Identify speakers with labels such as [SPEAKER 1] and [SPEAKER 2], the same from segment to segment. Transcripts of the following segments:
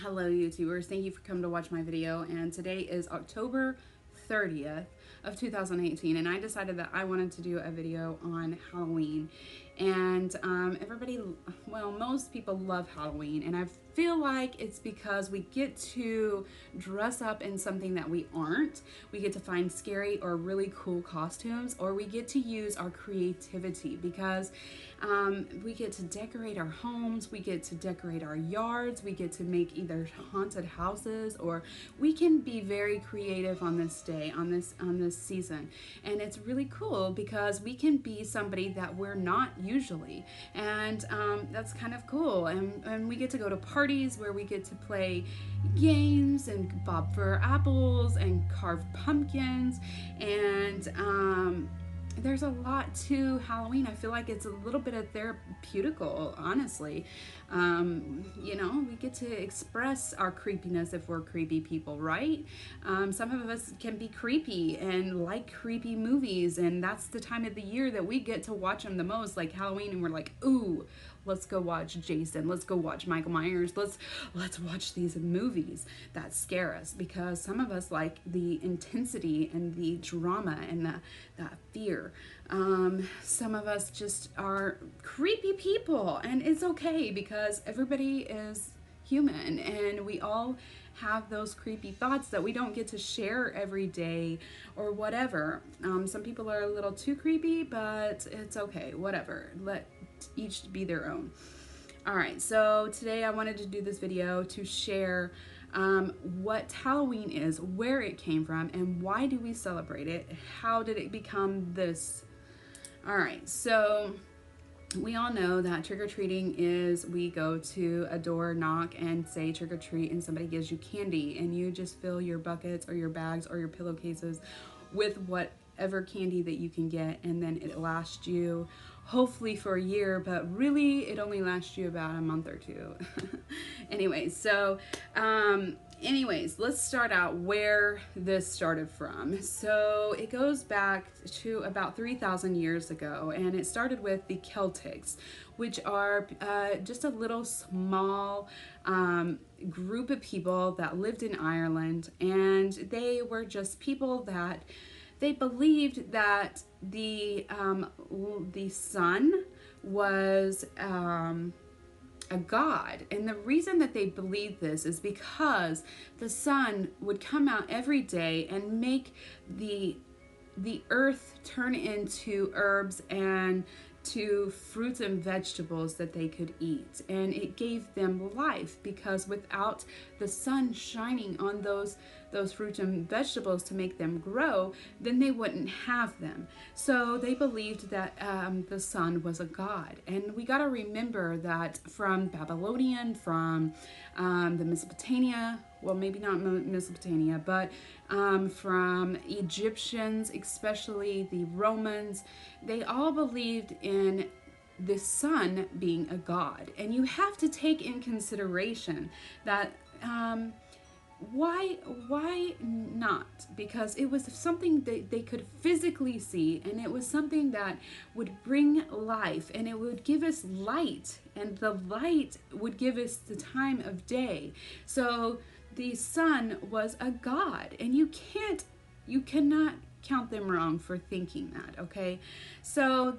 [SPEAKER 1] Hello YouTubers, thank you for coming to watch my video, and today is October 30th of 2018, and I decided that I wanted to do a video on Halloween. And everybody, well, most people love Halloween, and I feel like it's because we get to dress up in something that we aren't. We get to find scary or really cool costumes, or we get to use our creativity because we get to decorate our homes, we get to decorate our yards, we get to make either haunted houses, or we can be very creative on this day, on this season. And it's really cool because we can be somebody that we're not usually, and that's kind of cool. And we get to go to parties where we get to play games and bob for apples and carve pumpkins, and there's a lot to Halloween. I feel like it's a little bit of therapeutical, honestly. We get to express our creepiness if we're creepy people, right? Some of us can be creepy and like creepy movies, and that's the time of the year that we get to watch them the most, like Halloween, and we're like, ooh, let's go watch Jason, let's go watch Michael Myers, let's watch these movies that scare us, because some of us like the intensity and the drama and that fear. Some of us just are creepy people, and it's okay because everybody is human, and we all have those creepy thoughts that we don't get to share every day or whatever. Some people are a little too creepy, but it's okay, whatever. Let each be their own. All right, so today I wanted to do this video to share what Halloween is, where it came from, and why do we celebrate it? How did it become this? All right, so we all know that trick-or-treating is we go to a door, knock, and say trick-or-treat, and somebody gives you candy, and you just fill your buckets or your bags or your pillowcases with whatever candy that you can get, and then it lasts you hopefully for a year, but really it only lasts you about a month or two. Anyways, let's start out where this started from. So it goes back to about 3,000 years ago, and it started with the Celtics, which are just a little small group of people that lived in Ireland, and they were just people that they believed that the sun was a god. And the reason that they believed this is because the sun would come out every day and make the earth turn into herbs and to fruits and vegetables that they could eat, and it gave them life, because without the sun shining on those fruits and vegetables to make them grow, then they wouldn't have them. So they believed that the sun was a god. And we got to remember that from Babylonian, from the Mesopotamia, well, maybe not Mesopotamia, but from Egyptians, especially the Romans, they all believed in the sun being a god. And you have to take in consideration that why not? Because it was something that they could physically see, and it was something that would bring life, and it would give us light, and the light would give us the time of day. So the sun was a god, and you cannot count them wrong for thinking that, okay? So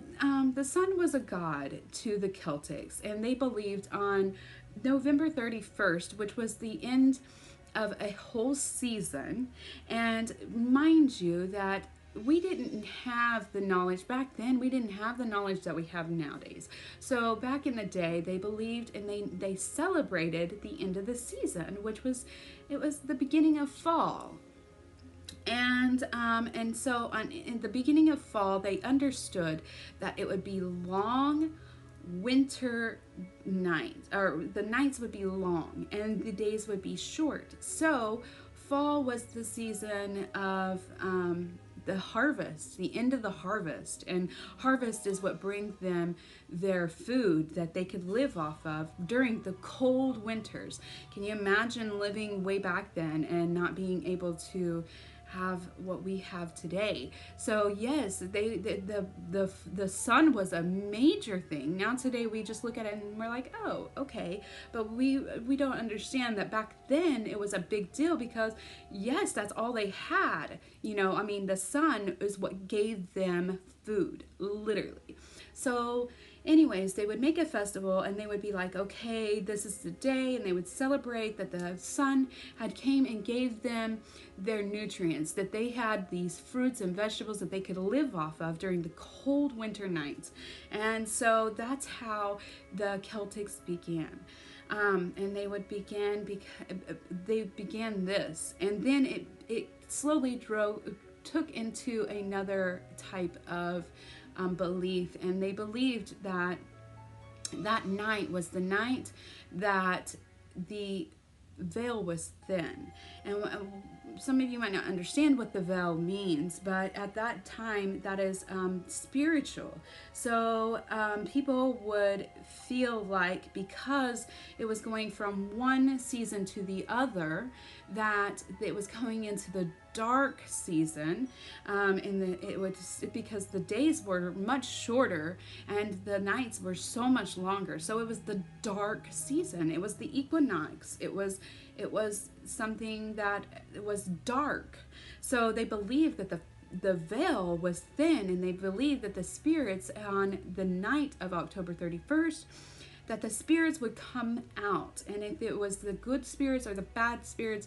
[SPEAKER 1] the sun was a god to the Celtics, and they believed on November 31st, which was the end of a whole season. And mind you that we didn't have the knowledge back then. We didn't have the knowledge that we have nowadays. So back in the day, they believed, and they celebrated the end of the season, which was, it was the beginning of fall. And so in the beginning of fall, they understood that it would be long winter nights, or the nights would be long and the days would be short. So fall was the season of the harvest, the end of the harvest, and harvest is what brings them their food that they could live off of during the cold winters. Can you imagine living way back then and not being able to have what we have today. So yes, the sun was a major thing. Now today we just look at it and we're like, oh, okay, but we don't understand that back then it was a big deal, because yes, that's all they had. You know, I mean, the sun is what gave them food, literally. So anyways, they would make a festival and they would be like, okay, this is the day, and they would celebrate that the sun had came and gave them their nutrients, that they had these fruits and vegetables that they could live off of during the cold winter nights. And so that's how the Celtics began. And they would they began this, and then it slowly took into another type of belief, and they believed that that night was the night that the veil was thin. And some of you might not understand what the veil means, but at that time that is spiritual. So people would feel like, because it was going from one season to the other, that it was coming into the dark season, because the days were much shorter and the nights were so much longer. So it was the dark season. It was the equinox. It was something that was dark. So they believed that the veil was thin, and they believed that the spirits on the night of October 31st, that the spirits would come out. And if it was the good spirits or the bad spirits,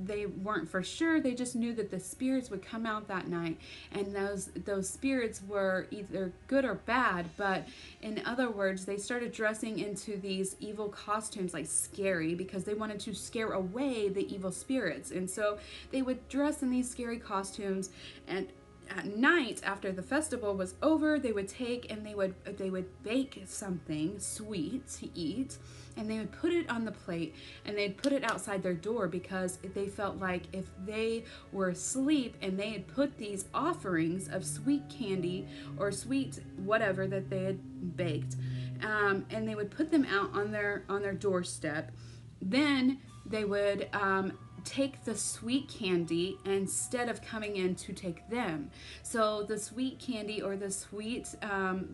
[SPEAKER 1] they weren't for sure. They just knew that the spirits would come out that night, and those spirits were either good or bad. But in other words, they started dressing into these evil costumes, like scary, because they wanted to scare away the evil spirits. And so they would dress in these scary costumes, and at night, after the festival was over, they would take and they would bake something sweet to eat, and they would put it on the plate, and they'd put it outside their door, because they felt like if they were asleep and they had put these offerings of sweet candy or sweet whatever that they had baked, and they would put them out on their doorstep, then they would take the sweet candy instead of coming in to take them. So the sweet candy or the sweet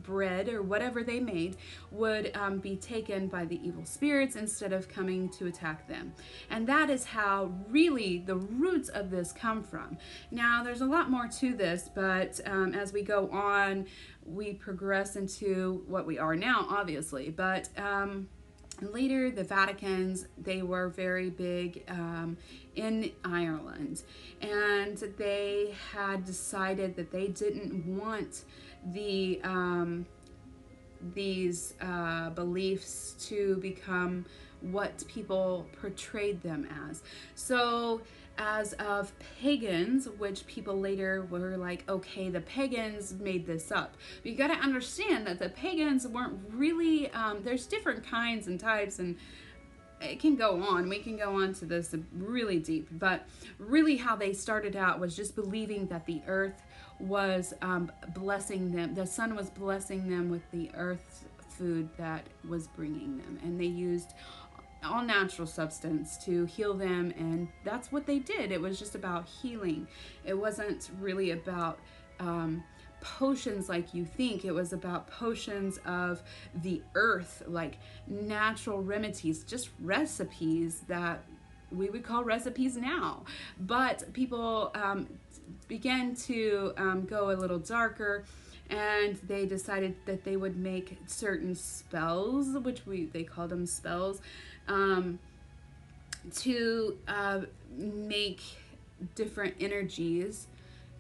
[SPEAKER 1] bread or whatever they made would be taken by the evil spirits instead of coming to attack them. And that is how really the roots of this come from. Now there's a lot more to this, but as we go on, we progress into what we are now, obviously. But later, the Vaticans, they were very big in Ireland, and they had decided that they didn't want these beliefs to become what people portrayed them as. So as of pagans, which people later were like, okay, the pagans made this up. But you got to understand that the pagans weren't really, there's different kinds and types, and it can go on. We can go on to this really deep, but really how they started out was just believing that the earth was blessing them. The sun was blessing them with the earth's food that was bringing them, and they used all natural substance to heal them, and that's what they did. It was just about healing. It wasn't really about potions like you think. It was about potions of the earth, like natural remedies, just recipes that we would call recipes now. But people began to go a little darker, and they decided that they would make certain spells, which they called them spells, to make different energies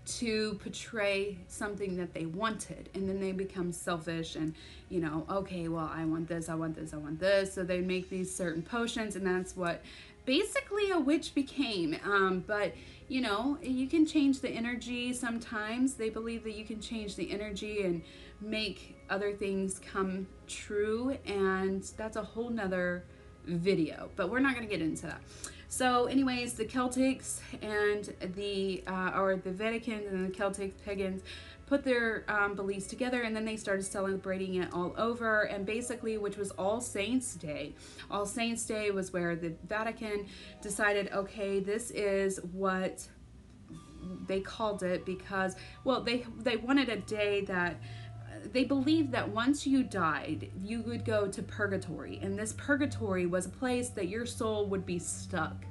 [SPEAKER 1] to portray something that they wanted. And then they become selfish and, you know, okay, well, I want this, I want this, I want this. So they make these certain potions, and that's what basically a witch became. But you know, you can change the energy sometimes. They believe that you can change the energy and make other things come true, and that's a whole nother video, but we're not going to get into that. So anyways, the Celtics and the Vaticans and the Celtic pagans put their beliefs together, and then they started celebrating it all over, and basically, which was All Saints Day. All Saints Day was where the Vatican decided, okay, this is what they called it because, well, they wanted a day that they believed that once you died, you would go to purgatory. And this purgatory was a place that your soul would be stuck.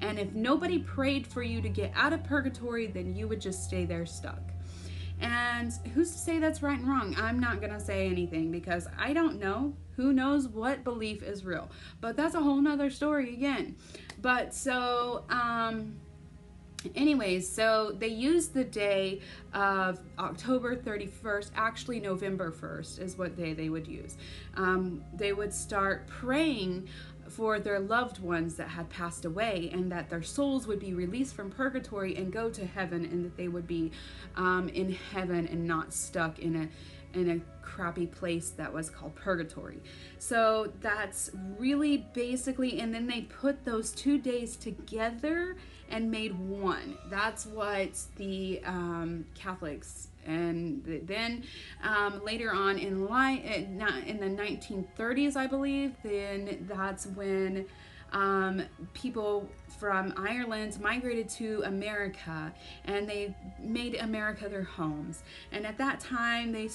[SPEAKER 1] And if nobody prayed for you to get out of purgatory, then you would just stay there stuck. And who's to say that's right and wrong? I'm not going to say anything because I don't know. Who knows what belief is real? But that's a whole nother story again. But so, anyways, so they used the day of October 31st, actually November 1st is what day they would use. They would start praying for their loved ones that had passed away, and that their souls would be released from purgatory and go to heaven, and that they would be in heaven and not stuck in a crappy place that was called purgatory. So that's really basically, and then they put those 2 days together and made one. That's what the Catholics, and then later on in the 1930s, I believe, then that's when people from Ireland migrated to America, and they made America their homes. And at that time, they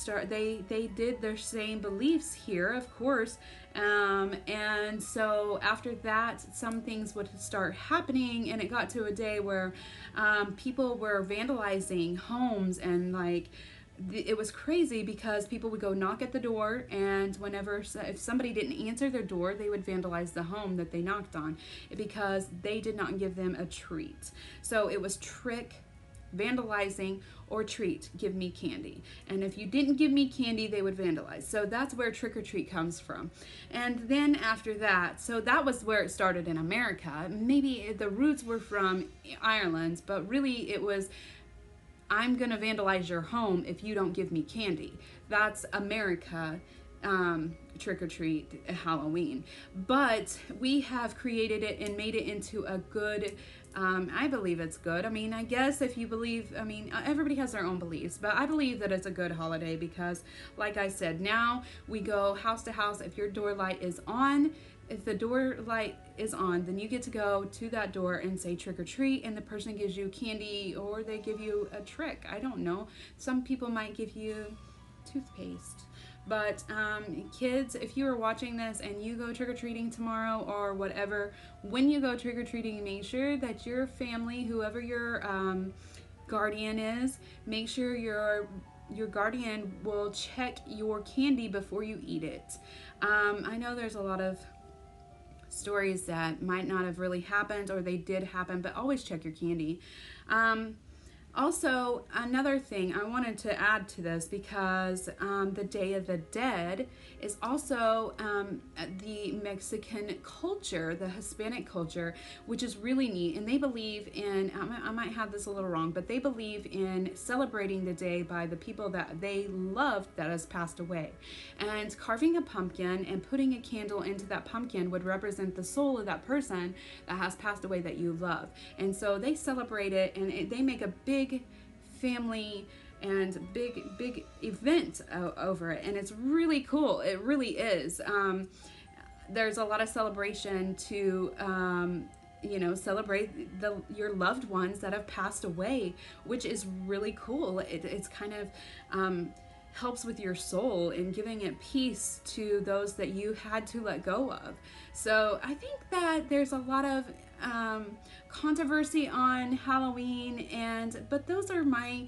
[SPEAKER 1] did their same beliefs here, of course. And so after that, some things would start happening, and it got to a day where people were vandalizing homes, and like, it was crazy because people would go knock at the door, and if somebody didn't answer their door, they would vandalize the home that they knocked on because they did not give them a treat. So it was trick, vandalizing, or treat, give me candy. And if you didn't give me candy, they would vandalize. So that's where trick or treat comes from. And then after that, so that was where it started in America. Maybe the roots were from Ireland, but really it was, I'm going to vandalize your home if you don't give me candy. That's America, trick or treat, Halloween. But we have created it and made it into a good, I believe it's good. I mean, I guess if you believe, I mean, everybody has their own beliefs, but I believe that it's a good holiday because, like I said, now we go house to house. If your door light is on, if the door light is on, then you get to go to that door and say trick or treat, and the person gives you candy, or they give you a trick. I don't know. Some people might give you toothpaste. But kids, if you are watching this and you go trick-or-treating tomorrow or whatever, when you go trick-or-treating, make sure that your family, whoever your guardian is, make sure your guardian will check your candy before you eat it. I know there's a lot of stories that might not have really happened, or they did happen, but always check your candy. Also, another thing I wanted to add to this, because the Day of the Dead is also the Mexican culture, the Hispanic culture, which is really neat. And they believe in, I might have this a little wrong, but they believe in celebrating the day by the people that they loved that has passed away. And carving a pumpkin and putting a candle into that pumpkin would represent the soul of that person that has passed away that you love. And so they celebrate it, and they make a big family and big event over it, and it's really cool. It really is. There's a lot of celebration to celebrate your loved ones that have passed away, which is really cool. It's kind of helps with your soul in giving it peace to those that you had to let go of. So I think that there's a lot of controversy on Halloween, but those are my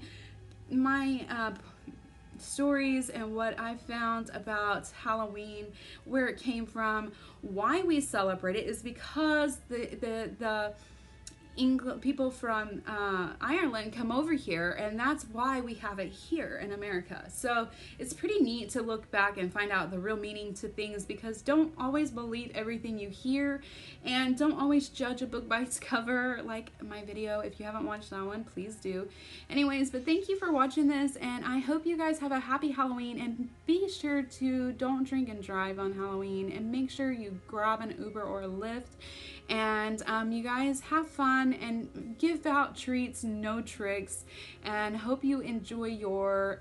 [SPEAKER 1] stories and what I found about Halloween, where it came from. Why we celebrate it is because the people from Ireland come over here, and that's why we have it here in America. So it's pretty neat to look back and find out the real meaning to things, because don't always believe everything you hear, and don't always judge a book by its cover, like my video. If you haven't watched that one, please do. Anyways, but thank you for watching this, and I hope you guys have a happy Halloween, and be sure to don't drink and drive on Halloween, and make sure you grab an Uber or a Lyft. And you guys have fun and give out treats, no tricks, and hope you enjoy your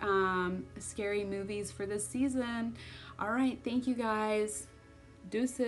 [SPEAKER 1] scary movies for this season. All right, thank you guys. Deuces.